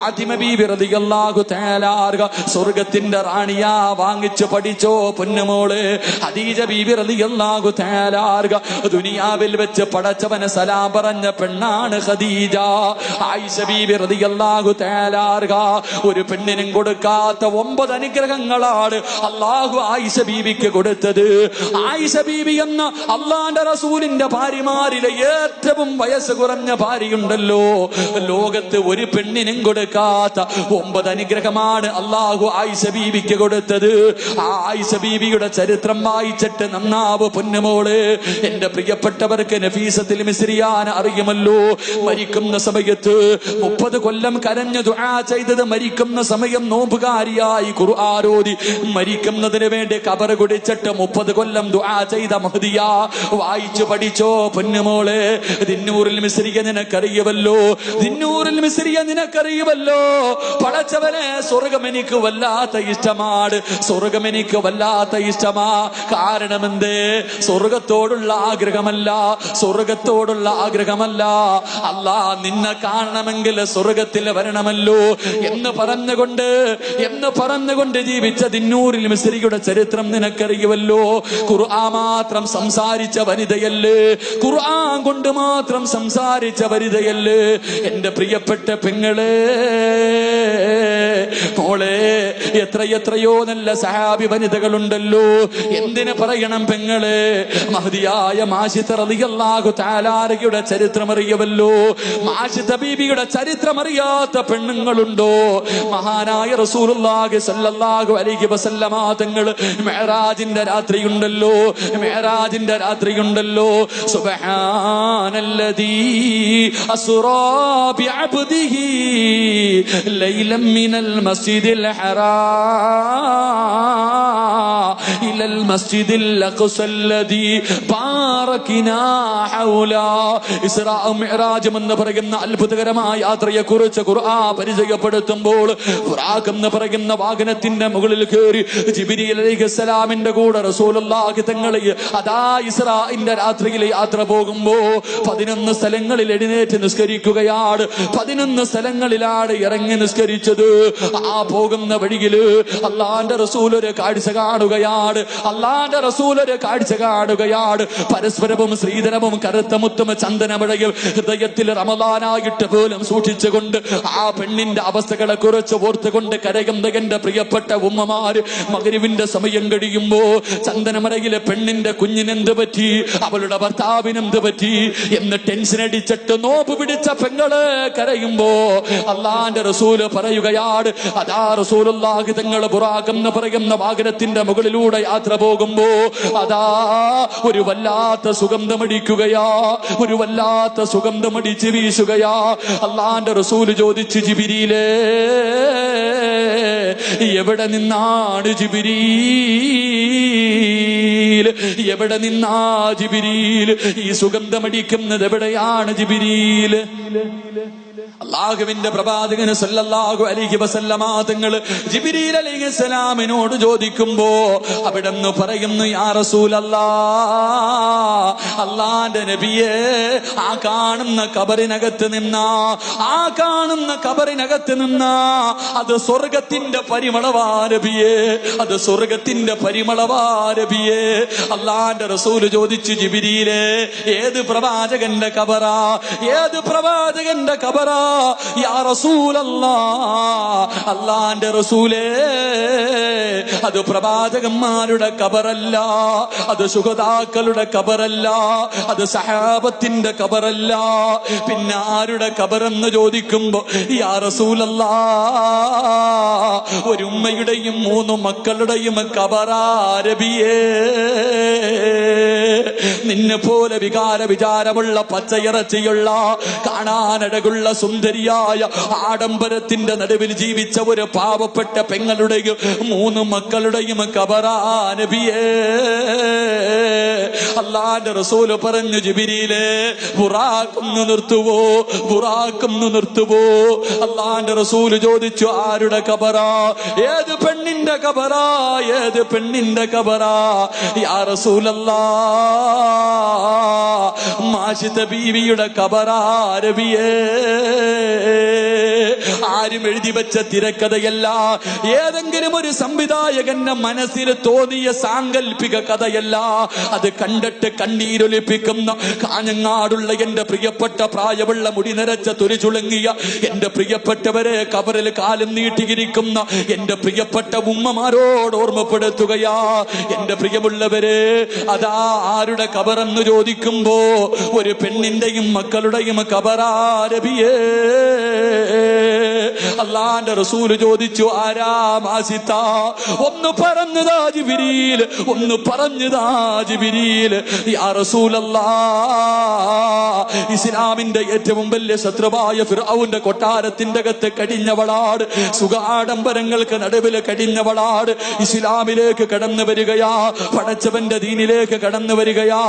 ഫാത്തിമ ബീബി റളിയല്ലാഹു തആല അൻഹ സ്വർഗ്ഗത്തിന്റെ റാണിയാ വാങ്ങിച്ചു പഠിച്ചോ പൊന്നുമോള്. ഖദീജ ബീബി റളിയല്ലാഹു തആല അൻഹ ദുനിയാവിൽ വെച്ച് പടച്ചവനെ സലാം പറഞ്ഞ പെണ്ണാണ് ഖദീജ. ആയിഷ ബീബി റളിയല്ലാഹു തആല അൻഹ ഒരു പെണ്ണിനും കൊടുക്കാത്ത 9 അനുഗ്രഹങ്ങളാണ് അല്ലാഹു ആയിഷ ബീബിക്ക് കൊടുത്തത്. ആയിഷ ബീബി എന്ന അല്ലാഹുവിന്റെ റസൂലിന്റെ ഭാര്യമാരിലെ ഏറ്റവും വയസ്സ് കുറഞ്ഞ ഭാര്യയുണ്ടല്ലോ, ലോകത്ത് ഒരു പെണ്ണിനും കൊടുക്കാത്ത 9 അനുഗ്രഹമാണ് അല്ലാഹു ആയിഷ ബീബിക്ക് കൊടുത്തത്. ആ ആയിഷ ബീബിയുടെ ചരിത്രം വായിച്ചിട്ട് നന്നാവ് പൊന്നുമോള്. എന്റെ പ്രിയപ്പെട്ടവർക്ക് നഫീസത്തുൽ മിസ്രിയാനെ അറിയുമല്ലോ. മരിക്കുന്ന സമയത്ത് 30 കൊല്ലം കരഞ്ഞു ദുആ ചെയ്തത്, മരിക്കുന്ന സമയം നോമ്പുകാരിയായി ഖുർആൻ ഓതി മരിക്കുന്നതിന് വേണ്ടി ഖബർ കുടിച്ചിട്ട് 30 കൊല്ലം ദുആ ചെയ്ത മഹദിയ. വായിച്ചു പഠിച്ചോ പൊന്നുമോള്. ദിന്നൂറുൽ മിസ്രിയ നിനക്കറിയുമല്ലോ, ദിന്നൂറുൽ മിസ്രിയ നിനക്കറിയുമല്ലോ. പടച്ചവനെ, സ്വർഗം എനിക്ക് വല്ലാത്ത ഇഷ്ടമാണ്, സ്വർഗം എനിക്ക് വല്ലാത്ത ഇഷ്ടമാ. കാരണം എന്തേ? സ്വർഗത്തോടുള്ള ആഗ്രഹമല്ല, സ്വർഗത്തോടുള്ള ആഗ്രഹമല്ല. അല്ലാ നിന്നെ കാണണമെങ്കിൽ സ്വർഗത്തിൽ വരണമല്ലോ എന്ന് പറഞ്ഞുകൊണ്ട് ജീവിച്ച ദിന്നൂറുൽ മിസ്രിയുടെ ചരിത്രം നിനക്കറിയുമല്ലോ. ഖുർആൻ മാത്രം സംസാരിച്ച വനിതയല്ലേ, ഖുർആൻ കൊണ്ട് മാത്രം സംസാരിച്ച വനിതയല്ലേ എന്റെ പ്രിയപ്പെട്ട പെങ്ങളെ മോളെ. എത്രയോ നല്ല സഹാബി വനിതകളുണ്ടല്ലോ. എന്തിനു പറയണം പെങ്ങളെ? മഹദിയായ മാഷിത റളിയല്ലാഹു തആല അൻഹയുടെ ചരിത്രം അറിയുമല്ലോ. മാഷിത ബീബിയുടെ ചരിത്രം അറിയാത്ത പെണ്ണുങ്ങളുണ്ടോ? മഹാനായ റസൂലുള്ളാഹി സ്വല്ലല്ലാഹു അലൈഹി വസല്ലമ തങ്ങൾ മിഅ്റാജിന്റെ രാത്രിയുണ്ടല്ലോ, മിഅ്റാജിന്റെ രാത്രിയുണ്ടല്ലോ. സുബ്ഹാനല്ലദീ അസ്റാ ബിഅബ്ദിഹി ലൈലൻ മിനൽ മസ്ജിദിൽ ഹറാം ഇലൽ മസ്ജിദിൽ അഖ്സല്ലദീ ബാറകനാ ഹൗലാ. ഇസ്റാ മിഅ്റാജ് എന്ന് പറയുന്ന അത്ഭുതകരമായ യാത്രയെ കുറിച്ച് ഖുർആൻ പരിചയപ്പെടുത്തുമ്പോൾ, ബുറാഖ് എന്ന് പറയുന്ന വാഹനത്തിന്റെ മുകളിൽ കയറി ജിബ്രീൽ അലൈഹിസ്സലാമിന്റെ കൂടെ റസൂലുള്ളാഹി തങ്ങൾ അതാ ഇസ്റാഇന്റെ രാത്രിയിലെ യാത്ര പോകുമ്പോ 11 സ്ഥലങ്ങളിൽ എഴുന്നേറ്റ് നിസ്കരിക്കുകയാണ്. 11 സ്ഥലങ്ങളിലാണ് ഇറങ്ങി നിസ്കരിച്ചത്. ആ പോകുന്ന വഴിയില് അല്ലാഹുവിന്റെ റസൂൽ ഒരു കാഴ്ച കാണുകയാണ്, അല്ലാഹുവിന്റെ റസൂൽ ഒരു കാഴ്ച കാണുകയാണ്. പരസ്പരവും ശ്രീധരവും കറുത്ത മുത്തും ചന്ദനമഴയും ഹൃദയത്തിൽ റമദാനായിട്ട് പോലും സൂക്ഷിച്ചുകൊണ്ട് ആ പെണ്ണിന്റെ അവസ്ഥകളെ കുറിച്ച് ഓർത്തുകൊണ്ട് കരയുന്ന എന്റെ പ്രിയപ്പെട്ട ഉമ്മമാര്, മഗ്രിബിന്റെ സമയം കഴിയുമ്പോ ചന്ദനമറയിലെ പെണ്ണിന്റെ കുഞ്ഞിനെന്ത് പറ്റി, അവളുടെ ഭർത്താവിനെന്ത് പറ്റി എന്ന് ടെൻഷൻ അടിച്ചിട്ട് നോമ്പ് പിടിച്ച പെങ്ങള് കരയുമ്പോ അല്ലാഹുവിന്റെ റസൂല് പറയുകയാണ്, അതാ റസൂലുള്ളാഹി തങ്ങൾ ബുറാഖ് എന്ന് പറയുന്ന വാഹനത്തിന്റെ മുകളിലൂടെ യാത്ര പോകുമ്പോ അതാ ഒരു വല്ലാത്ത സുഗന്ധമടിക്കുകയാ, ഒരു വല്ലാത്ത സുഗന്ധമടിച്ച് വീശുകയാ. അല്ലാഹുവിന്റെ റസൂല് ചോദിച്ചു, ജിബ്രീലേ എവിടെ നിന്നാണ് ജിബ്രീൽ, എവിടെ നിന്നാ ജിബ്രീൽ ഈ സുഗന്ധമടിക്കുന്നത്, എവിടെയാണ് ജിബ്രീൽ? അല്ലാഹുവിന്റെ പ്രവാചകൻ സല്ലല്ലാഹു അലൈഹി വസല്ലമ തങ്ങൾ ജിബ്രീൽ അലൈഹിസ്സലാമിനോട് ചോദിക്കുമ്പോ അവിടെന്ന് പറയുന്നു, യാ റസൂലല്ലാഹ്, അല്ലാഹുവിന്റെ നബിയേ, ആ കാണുന്ന ഖബറിനകത്ത് നിന്നാ, ആ കാണുന്ന ഖബറിനകത്ത് നിന്നാ അത് സ്വർഗത്തിന്റെ പരിമളവാ നബിയേ, അത് സ്വർഗത്തിന്റെ പരിമളവാ നബിയേ. അല്ലാഹുവിന്റെ റസൂൽ ചോദിച്ചു, ജിബ്രീലേ ഏത് പ്രവാചകന്റെ ഖബറാ, ഏത് പ്രവാചകന്റെ ഖബറാ യാ റസൂലല്ലാഹ്? അല്ലാഹുവിന്റെ റസൂലേ, അത് പ്രവാചകന്മാരുടെ ഖബറല്ല, അത് ശുഹദാക്കളുടെ ഖബറല്ല, അത് സഹാബത്തിന്റെ ഖബറല്ല. പിന്നെ ആരുടെ ഖബറെന്ന് ചോദിക്കുമ്പോ യാ റസൂലല്ലാഹ്, ഒരു ഉമ്മയുടെയും 3 മക്കളുടെയും ഖബറാ നബിയേ. നിന്നെ പോലെ വിചാരമുള്ള പച്ചയിറച്ചിയുള്ള കാണാനഴകുള്ള സുന്ദരിയായ ആഡംബരത്തിന്റെ നടുവിൽ ജീവിച്ച ഒരു പാവപ്പെട്ട പെങ്ങളുടെയും 3 മക്കളുടെയും ഖബറാ നബിയേ. അല്ലാഹുവിന്റെ റസൂൽ പറഞ്ഞു, ജിബ്രീലേ ബുറാഖൊന്ന് നിർത്തുവോ, ബുറാഖൊന്ന് നിർത്തുവോ? അല്ലാഹുവിന്റെ റസൂൽ ചോദിച്ചു, ആരുടെ ഖബറാ, ഏത് പെണ്ണിന്റെ ഖബറാ, ഏത് പെണ്ണിന്റെ ഖബറാ? യാ റസൂലല്ലാഹ്, മാഷിത ബീവിയുടെ ഖബറാ നബിയേ. ആ ആരും എഴുതി വെച്ച തിരക്കഥയല്ല, ഏതെങ്കിലും ഒരു സംവിധായകന്റെ മനസ്സിൽ തോന്നിയ സാങ്കല്പിക കഥയല്ല. അത് കണ്ടിട്ട് കണ്ണീരൊലിപ്പിക്കുന്ന കാഞ്ഞങ്ങാടുള്ള എന്റെ പ്രിയപ്പെട്ട പ്രായമുള്ള മുടി നിറച്ച തുരിചുളുങ്ങിയ എന്റെ പ്രിയപ്പെട്ടവരെ, കബറിൽ കാലം നീട്ടിയിരിക്കുന്ന എന്റെ പ്രിയപ്പെട്ട ഉമ്മമാരോട് ഓർമ്മപ്പെടുത്തുകയാ. എന്റെ പ്രിയമുള്ളവരെ, അതാ ആരുടെ കബറെന്ന് ചോദിക്കുമ്പോ ഒരു പെണ്ണിന്റെയും മക്കളുടെയും കബറാ നബിയേ. അല്ലാഹുവിന്റെ റസൂൽ ചോദിച്ചു, ആരാ മാസിത്ത? ഒന്ന് പറഞ്ഞതാ ജിബ്രീൽ, ഒന്ന് പറഞ്ഞതാ ജിബ്രീൽ. യാ റസൂലല്ലാഹ്, ഇസ്ലാമിന്റെ ഏറ്റവും വലിയ ശത്രുവായ ഫിർഔന്റെ കൊട്ടാരത്തിന്റെ അകത്ത് കടിഞ്ഞവളാട്, സുഖാഡംബരങ്ങൾക്ക് നടുവിൽ കടിഞ്ഞവളാട് ഇസ്ലാമിലേക്ക് കടന്നു വരികയാ, പടച്ചവന്റെ ദീനിലേക്ക് കടന്നു വരികയാ.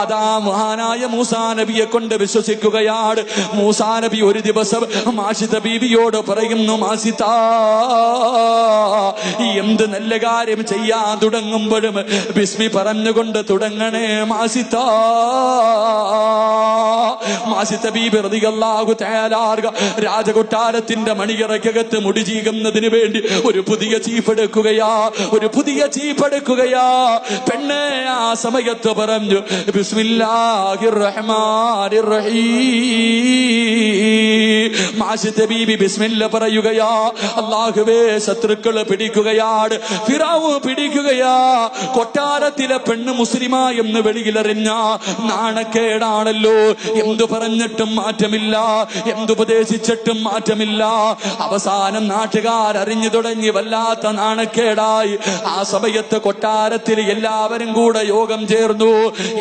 അതാ മഹാനായ മൂസാ നബിയെ കൊണ്ട് വിശ്വസിക്കുകയാണ്. മൂസാ നബി ഒരു ദിവസം മാഷിത ബീവിയോട് പറയുന്നു, മാസിത, എന്ത് നല്ല കാര്യം ചെയ്യാൻ തുടങ്ങുമ്പോഴും ബിസ്മി പറഞ്ഞുകൊണ്ട് തുടങ്ങണേ മാസിത. മാസിത ബീബി റളിയല്ലാഹു തആല രാജകൊട്ടാരത്തിന്റെ മണിയറക്കകത്ത് മുടി ചീകുന്നതിന് വേണ്ടി ഒരു പുതിയ ചീഫ് എടുക്കുകയാ, ഒരു പുതിയ ചീഫ് എടുക്കുകയാ. പെണ്ണെ ആ സമയത്ത് പറഞ്ഞു, ബിസ്മില്ലാഹിർ റഹ്മാനിർ റഹീം. മാഷിത ബീബി ബിസ്മില്ല പറയുകയാ. അല്ലാഹുവേ, ശത്രുക്കള് പിടിക്കുകയാണ്, ഫിറഔൻ പിടിക്കുകയാ. കൊട്ടാരത്തിലെ പെണ്ണ് മുസ്ലിമാ എന്ന് വെളിയിലെറിഞ്ഞ നാണക്കേടാണല്ലോ. എന്തു പറഞ്ഞിട്ടും മാറ്റമില്ല, എന്തുപദേശിച്ചിട്ടും മാറ്റമില്ല. അവസാനം നാട്ടുകാരറിഞ്ഞു തുടങ്ങി, വല്ലാത്ത നാണക്കേടായി. ആ സമയത്ത് കൊട്ടാരത്തിൽ എല്ലാവരും കൂടെ യോഗം ചേർന്നു.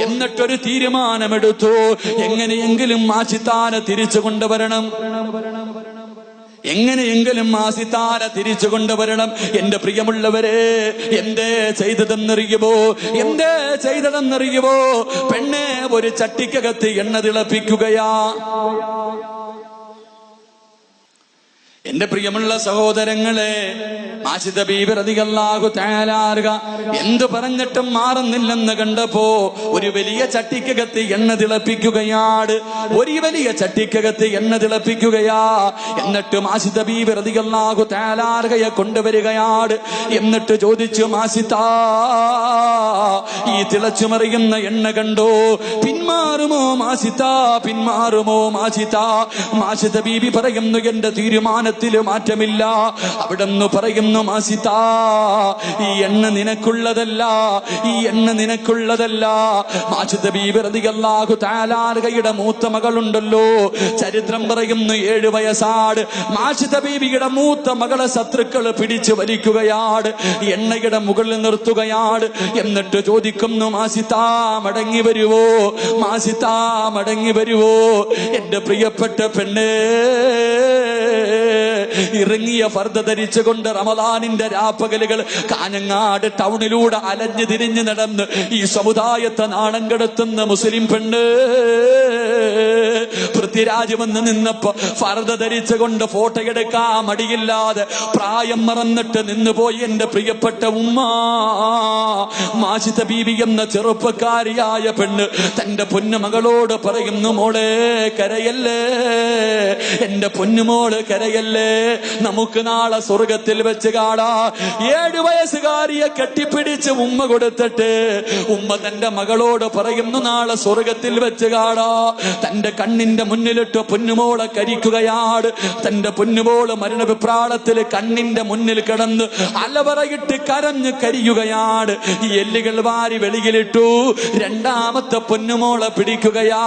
എന്നിട്ടൊരു തീരുമാനമെടുത്തു, എങ്ങനെയെങ്കിലും മാസിത്താനെ തിരിച്ചു കൊണ്ടുവരണം, എങ്ങനെയെങ്കിലും മാസിത്താനെ തിരിച്ചു കൊണ്ടുവരണം. എന്റെ പ്രിയമുള്ളവരെ, എന്തേ ചെയ്തതെന്നറിയുമോ? എന്തേ ചെയ്തതെന്നറിയുമോ? പെണ്ണെ ഒരു ചട്ടിക്കകത്ത് എണ്ണ തിളപ്പിക്കുകയാ. എന്റെ പ്രിയമുള്ള സഹോദരങ്ങളെ, മാഷിത ബീബി റളിയല്ലാഹു തആല എന്തു പറഞ്ഞിട്ടും മാറുന്നില്ലെന്ന് കണ്ടപ്പോ ഒരു വലിയ ചട്ടിക്കകത്ത് എണ്ണ തിളപ്പിക്കുകയാണ്. ഒരു വലിയ ചട്ടിക്കകത്ത് എണ്ണ തിളപ്പിക്കുകയാ. എന്നിട്ട് മാഷിത ബീബി റളിയല്ലാഹു തആലയെ കൊണ്ടുവരികയാണ്. എന്നിട്ട് ചോദിച്ചു, മാസിത, ഈ തിളച്ചുമറിയുന്ന എണ്ണ കണ്ടോ? പിന്മാറുമോ മാസിത? പിന്മാറുമോ മാസിത? മാഷിത ബീബി പറയുന്നു, എന്റെ തീരുമാനത്തിൽ മാറ്റമില്ല. അവിടെന്ന് പറയുന്നു, മാസിത, ഈ എണ്ണ നിനക്കുള്ളതല്ല, ഈ എണ്ണ നിനക്കുള്ളതല്ല. മാഷിത ബീബി റളിയല്ലാഹു തആലയുടെ മൂത്ത മകളുണ്ടല്ലോ, ചരിത്രം പറയുന്നു 7 വയസ്സാണ്. മാഷിത ബീബിയുടെ മൂത്ത മകളെ ശത്രുക്കള് പിടിച്ചു വലിക്കുകയാണ്, എണ്ണയുടെ മുകളിൽ നിർത്തുകയാണ്. എന്നിട്ട് ചോദിക്കുന്നു, മാസിത, മടങ്ങി വരുവോ? മാസിത, മടങ്ങി വരുവോ? എന്റെ പ്രിയപ്പെട്ട പെണ്ണേ, ഇറങ്ങിയ ഫർദ ധരിച്ചുകൊണ്ട് റമദാനിന്റെ രാപ്പകലുകൾ കാഞ്ഞങ്ങാട് ടൗണിലൂടെ അലഞ്ഞു തിരിഞ്ഞു നടന്ന് ഈ സമുദായത്തെ നാണം കെടുത്തുന്ന മുസ്ലിം പെണ്ണ് പൃഥ്വിരാജ് വന്ന് നിന്നപ്പോ ഫർദ ധരിച്ചുകൊണ്ട് ഫോട്ടോ എടുക്കാൻ മടിയില്ലാതെ പ്രായം മറന്നിട്ട് നിന്നുപോയി എന്റെ പ്രിയപ്പെട്ട ഉമ്മ. മാഷിത ബീബി എന്ന ചെറുപ്പക്കാരിയായ പെണ്ണ് തന്റെ പൊന്നുമകളോട് പറയുന്നു, മോളെ കരയല്ലേ, എന്റെ പൊന്നുമോള് കരയല്ലേ, നമുക്ക് നാളെ സ്വർഗത്തിൽ വെച്ച് കാണാ. 7 വയസ്സുകാരിയെ കെട്ടിപ്പിടിച്ച് ഉമ്മ കൊടുത്തിട്ട് ഉമ്മ തന്റെ മകളോട് പറയുന്നു, നാളെ സ്വർഗത്തിൽ വെച്ച് കാണാ. തന്റെ കണ്ണിന്റെ മുന്നിലിട്ട് പൊന്നുമോളെ കരിക്കുകയാണ്. തന്റെ പൊന്നുമോള് മരണവിപ്രാളത്തിൽ കണ്ണിന്റെ മുന്നിൽ കിടന്ന് അലവറയിട്ട് കരഞ്ഞ് കരിയുകയാണ്. ഈ എല്ലുകൾ വാരി വെളിയിലിട്ടു. രണ്ടാമത്തെ പൊന്നുമോളെ പിടിക്കുകയാ.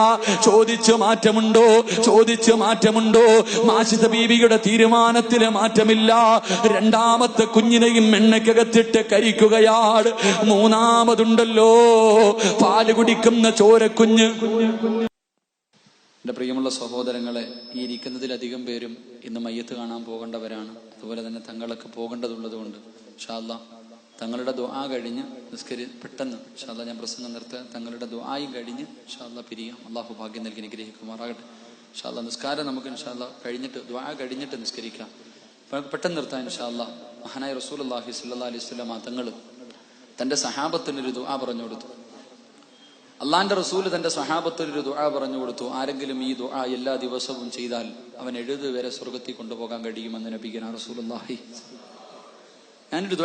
ചോദിച്ചു മാറ്റമുണ്ടോ? ചോദിച്ചു മാറ്റമുണ്ടോ? മാഷിത ബീവിയുടെ തീരുമാനത്തിന് മാറ്റമില്ല. രണ്ടാമത്തെ കുഞ്ഞിനെയും എണ്ണയ്ക്കകത്തിട്ട് കരിക്കുകയാണ്. മൂന്നാമതുണ്ടല്ലോ പാല് കുടിക്കുന്ന ചോരക്കുഞ്ഞ്. എന്റെ പ്രിയമുള്ള സഹോദരങ്ങളെ, ഈ ഇരിക്കുന്നതിലധികം പേരും ഇന്ന് മയ്യത്ത് കാണാൻ പോകേണ്ടവരാണ്. അതുപോലെ തന്നെ തങ്ങളൊക്കെ പോകേണ്ടതുള്ളത് കൊണ്ട് ഇൻഷാ അല്ലാഹ് തങ്ങളുടെ ദുആ കഴിഞ്ഞ് പെട്ടെന്ന് ഇൻഷാ അല്ലാഹ് ഞാൻ പ്രസംഗം നിർത്തുക. തങ്ങളുടെ ദുആയും കഴിഞ്ഞ് ഇൻഷാ അല്ലാഹ് പിരിയാം. അള്ളാഹു ഭാഗ്യം നൽകി അനുഗ്രഹിക്കുമാറാകട്ടെ. ഇൻഷാ അല്ലാഹ് നിസ്കാരം നമുക്ക് ഇൻഷാ അല്ലാഹ് കഴിഞ്ഞിട്ട് ദുആ കഴിഞ്ഞിട്ട് നിസ്കരിക്കാം. പെട്ടെന്ന് നിർത്താൻ ഇൻഷാ അല്ലാഹ്. മഹാനായ റസൂലുള്ളാഹി സ്വല്ലല്ലാഹി അലൈഹി വസല്ലം തങ്ങൾ തന്റെ സഹാബത്തിനൊരു ദുആ പറഞ്ഞു കൊടുത്തു. അള്ളാന്റെ റസൂല് തന്റെ സ്വഹാബത്തിൽ ഒരു ദുആ പറഞ്ഞു കൊടുത്തു. ആരെങ്കിലും ഈ ദുആ എല്ലാ ദിവസവും ചെയ്താൽ അവൻ 70 വരെ സ്വർഗത്തിൽ കൊണ്ടുപോകാൻ കഴിയുമെന്ന് നബിഗന റസൂലുള്ളാഹി. ഞാനൊരു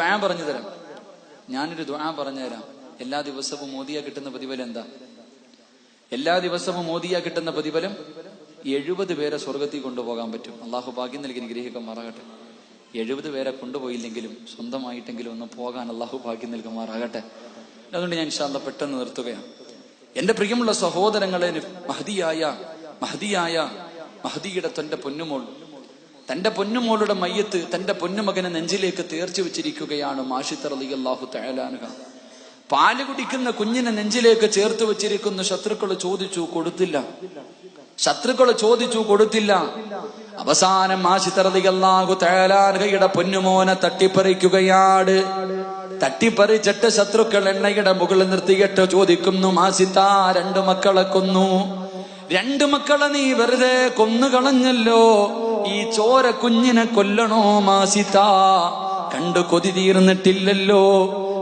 ദുആ പറഞ്ഞുതരാം. എല്ലാ ദിവസവും മോദിയ കിട്ടുന്ന പ്രതിഫലം എന്താ? എല്ലാ ദിവസവും മോദിയ കിട്ടുന്ന പ്രതിഫലം 70 പേരെ സ്വർഗത്തിൽ കൊണ്ടുപോകാൻ പറ്റും. അള്ളാഹു ഭാഗ്യം നൽകി അനുഗ്രഹിക്കുമാറാകട്ടെ. 70 പേരെ കൊണ്ടുപോയില്ലെങ്കിലും സ്വന്തമായിട്ടെങ്കിലും ഒന്ന് പോകാൻ അള്ളാഹു ഭാഗ്യം നൽകുമാറാകട്ടെ. അതുകൊണ്ട് ഞാൻ ഇൻഷാ അല്ലാഹ് പെട്ടെന്ന് നിർത്തുകയാണ്. എന്റെ പ്രിയമുള്ള സഹോദരങ്ങളെ, മഹദിയുടെ തന്റെ പൊന്നുമോളുടെ മയ്യത്ത് തന്റെ പൊന്നുമകനെ നെഞ്ചിലേക്ക് തേർച്ചു വെച്ചിരിക്കുകയാണ് മാഷിത്ത റളിയല്ലാഹു തആല അൻഹ. പാല് കുടിക്കുന്ന കുഞ്ഞിനെ നെഞ്ചിലേക്ക് ചേർത്ത് വെച്ചിരിക്കുന്ന ശത്രുക്കൾ ചോദിച്ചു കൊടുത്തില്ല. അവസാനം മാഷിത്ത റളിയല്ലാഹു തആല അൻഹയുടെ പൊന്നുമോനെ തട്ടിപ്പറിക്കുകയാണ്. തട്ടിപ്പറിച്ചിട്ട് ശത്രുക്കൾ എണ്ണയുടെ മുകളിൽ നിർത്തിയിട്ട് ചോദിക്കുന്നു, മാസിത്ത 2 മക്കളെ കൊന്നു. 2 മക്കളെ നീ വെറുതെ കൊന്നുകളഞ്ഞല്ലോ, ഈ ചോര കുഞ്ഞിനെ കൊല്ലണോ മാസിത്ത? കണ്ടു കൊതി തീർന്നിട്ടില്ലല്ലോ,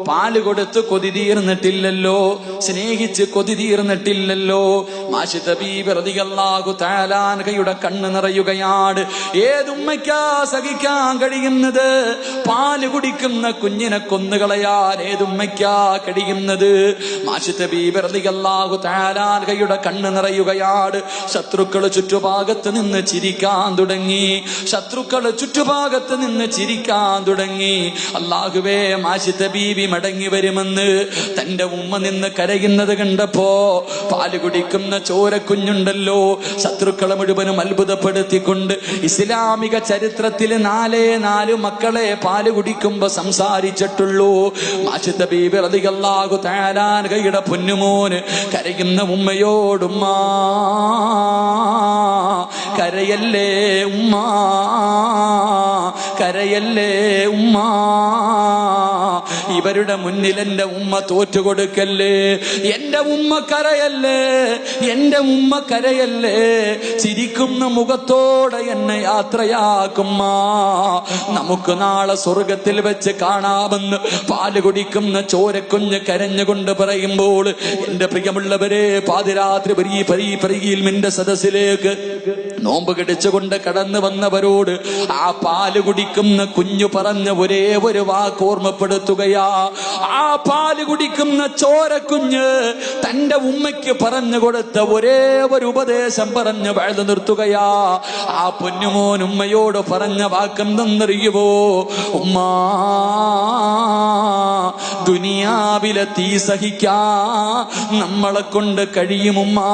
പാല് കൊടുത്ത് കൊതി തീർന്നിട്ടില്ലല്ലോ, സ്നേഹിച്ച് കൊതി തീർന്നിട്ടില്ലല്ലോ. മാഷിത ബീബി റളിയല്ലാഹു തആല അൻഹയുടെ കണ്ണ് നിറയുകയാണ്. ഏതുമ്മയ്ക്കാ സഹിക്കാൻ കഴിയുന്നത്? പാല് കുടിക്കുന്ന കുഞ്ഞിനെ കൊന്നുകളയാൻ ഏതുമ്മയ്ക്കാ കഴിയുന്നത്? മാഷിത ബീബി റളിയല്ലാഹു തആല അൻഹയുടെ കണ്ണ് നിറയുകയാണ്. ശത്രുക്കൾ ചുറ്റുഭാഗത്ത് നിന്ന് ചിരിക്കാൻ തുടങ്ങി. അല്ലാഹുവേ, മാഷിത ബീബി മടങ്ങി വരുമെന്ന് തന്റെ ഉമ്മ നിന്ന് കരയുന്നത് കണ്ടപ്പോ, പാല് കുടിക്കുന്ന ചോര കുഞ്ഞുണ്ടല്ലോ, ശത്രുക്കളെ മുഴുവനും അത്ഭുതപ്പെടുത്തിക്കൊണ്ട് ഇസ്ലാമിക ചരിത്രത്തിൽ 4 മക്കളെ പാല് കുടിക്കുമ്പോ സംസാരിച്ചിട്ടുള്ളൂ. മാഷിത ബീബി റളിയല്ലാഹു തആല അൻഹയുടെ പൊന്നുമോന് കരയുന്ന ഉമ്മയോടുമ്മാ കരയല്ലേ ഉമ്മ, ഇവരുടെ മുന്നിൽ എന്റെ ഉമ്മ തോറ്റുകൊടുക്കല്ലേ, എന്റെ ഉമ്മ കരയല്ലേ, ചിരിക്കുന്ന മുഖത്തോടെ എന്നെ യാത്രയാക്കുമ്മ, നമുക്ക് നാളെ സ്വർഗത്തിൽ വെച്ച് കാണാമെന്ന് പാല് കുടിക്കുന്ന ചോരക്കുഞ്ഞ് കരഞ്ഞുകൊണ്ട് പറയുമ്പോൾ, എന്റെ പ്രിയമുള്ളവരെ, പാതിരാത്രി പരിയിൽമിന്റെ സദസ്സിലേക്ക് നോമ്പ് കടിച്ചുകൊണ്ട് കടന്നു വന്നവരോട് ആ പാല് കുടിക്കുന്ന കുഞ്ഞു പറഞ്ഞ ഒരേ ഒരു വാക്ക് ഓർമ്മപ്പെടുത്തുകയാ. ആ പാല് കുടിക്കുന്ന ചോരക്കുഞ്ഞ് തന്റെ ഉമ്മയ്ക്ക് പറഞ്ഞു കൊടുത്ത ഒരേ ഒരു ഉപദേശം പറഞ്ഞ് വഴുതു നിർത്തുകയാ. ആ പൊന്നുമോൻ ഉമ്മയോട് പറഞ്ഞ വാക്കെന്തെന്നറിയുവോ? ഉമ്മാ, ദുനിയാവിലെ തീ സഹിക്കാ നമ്മളെ കൊണ്ട് കഴിയുമുമ്മാ,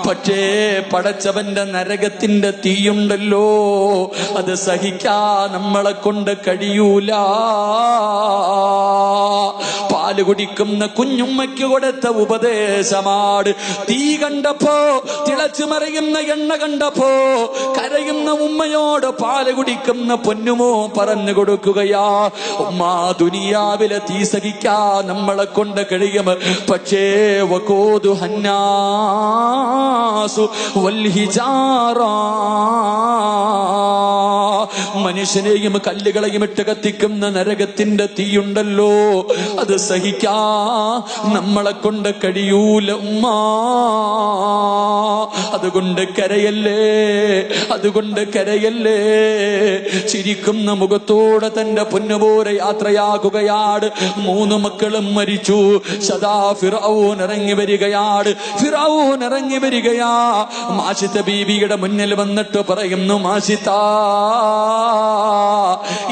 പക്ഷേ പടച്ചവന്റെ നരകത്തിന്റെ തീയുണ്ടല്ലോ, അത് സഹിക്കാ നമ്മളെ കൊണ്ട് കഴിയൂല. പാല് കുടിക്കുന്ന കുഞ്ഞുമ്മയ്ക്ക് കൊടുത്ത ഉപദേശമാണ്. തീ കണ്ടപ്പോ, തിളച്ചു മറിയുന്ന എണ്ണ കണ്ടപ്പോ കരയുന്ന ഉമ്മയോട് പാല് കുടിക്കുന്ന പൊന്നുമോ പറഞ്ഞു കൊടുക്കുകയാ, ഉമ്മ, ദുനിയാവിലെ തീ സഹിക്കാ നമ്മളെ കൊണ്ട് കഴിയും, പക്ഷേ വഖൂദു ഹന്നാസു വൽ ഹിജാറ, മനുഷ്യനെയും കല്ലുകളെയും ഇട്ട് കത്തിക്കുന്ന നരകത്തിന്റെ തീയുണ്ടല്ലോ, അത് സഹിക്കാ നമ്മളെ കൊണ്ട് കഴിയൂല ഉമ്മ. അതുകൊണ്ട് കരയല്ലേ. ചിരിക്കുന്ന മുഖത്തോടെ തന്റെ പൊന്നുപോലെ യാത്രയാകുകയാണ്. 3 മക്കളും മരിച്ചു. സദാ ഫിർഔൻ ഇറങ്ങി വരികയാ. മാഷിത്ത ബീബിയുടെ മുന്നിൽ വന്നിട്ട് പറയുന്നു, മാഷിത്ത,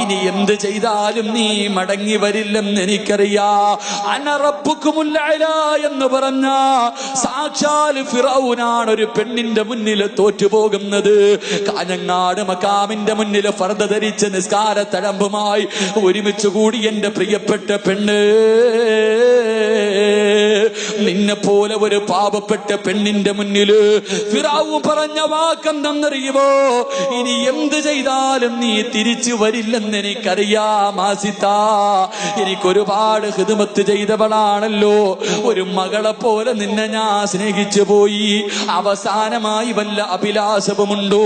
ഇനി എന്ത് ചെയ്താലും നീ മടങ്ങി വരില്ലെന്ന് എനിക്കറിയാ. അന റബ്ബുക്കുമുൽ അഅ്ലാ എന്ന് പറഞ്ഞ സാക്ഷാൽ ഫിറഔനാണ് ഒരു പെണ്ണിന്റെ മുന്നിൽ തോറ്റുപോകുന്നത്. കാഞ്ഞങ്ങാട് മക്കാമിന്റെ മുന്നിൽ ഫർദ ധരിച്ച് നിസ്കാര തഴമ്പുമായി ഒരുമിച്ച് കൂടി എന്റെ പ്രിയപ്പെട്ട പെണ്ണ് നിന്നെ പോലെ ഒരു പാവപ്പെട്ട പെണ്ണിന്റെ മുന്നില് ഫിറഔൻ പറഞ്ഞ വാക്കെന്തെന്നറിയുമോ? ഇനി എന്ത് ചെയ്താലും നീ തിരിച്ചു വരില്ലെന്ന് എനിക്കറിയാം ആസിത. എനിക്കൊരുപാട് ഖിദ്മത്ത് ചെയ്തവളാണല്ലോ, ഒരു മകളെ പോലെ നിന്നെ ഞാൻ സ്നേഹിച്ചു പോയി. അവസാനമായി വല്ല അഭിലാഷവുമുണ്ടോ?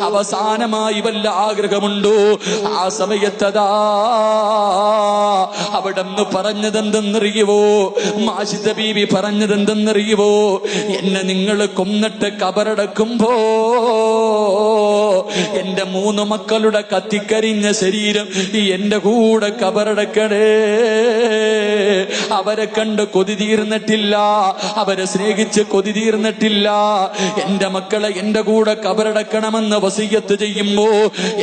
അവസാനമായി വല്ല ആഗ്രഹമുണ്ടോ? ആ സമയത്തതാ അവിടെന്ന് പറഞ്ഞതെന്തെന്നറിയുവോ? മാഷിദ ബീവി പറഞ്ഞതെന്തെന്നറിയുവോ? എന്നെ നിങ്ങൾ കൊന്നിട്ട് കബറടക്കുമ്പോ എന്റെ 3 മക്കളുടെ കത്തിക്കരിഞ്ഞ ശരീരം എന്റെ കൂടെ കബറടക്കണേ. അവരെ കണ്ട് കൊതി തീർന്നിട്ടില്ല, അവരെ സ്നേഹിച്ച് കൊതി തീർന്നിട്ടില്ല. എന്റെ മക്കളെ എന്റെ കൂടെ കബറടക്കണമെന്ന് വസിയത്ത് ചെയ്യുമ്പോ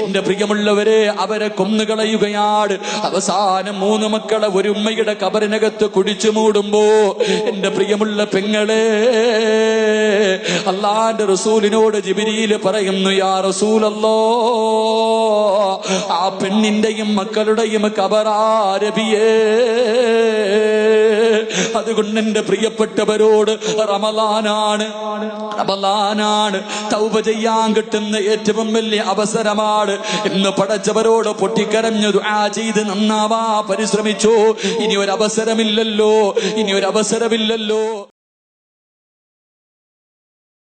എന്റെ പ്രിയമുള്ളവരെ അവരെ കൊന്നുകളയുകയാണ്. അവസാനം 3 മക്കളെ ഒരു ഉമ്മയുടെ കബറിനകത്ത് കുടിച്ചു മൂടുമ്പോ എന്റെ പ്രിയമുള്ള പെങ്ങളെ, അല്ലാഹുവിന്റെ റസൂലിനോട് ജിബ്രീൽ പറയുന്നു, യാ റസൂലല്ലാഹ്, ആ പെണ്ണിന്റെയും മക്കളുടെയും കബറാരബിയേ. അതുകൊണ്ട് എന്റെ പ്രിയപ്പെട്ടവരോട് റമളാനാണ്, തൗബ ചെയ്യാൻ കിട്ടുന്ന ഏറ്റവും വലിയ അവസരമാണ് എന്ന് പടച്ചവരോട് പൊട്ടിക്കരഞ്ഞു ദുആ ചെയ്ത് നന്നാവാ പരിശ്രമിച്ചു. ഇനി ഒരു അവസരമില്ലല്ലോ.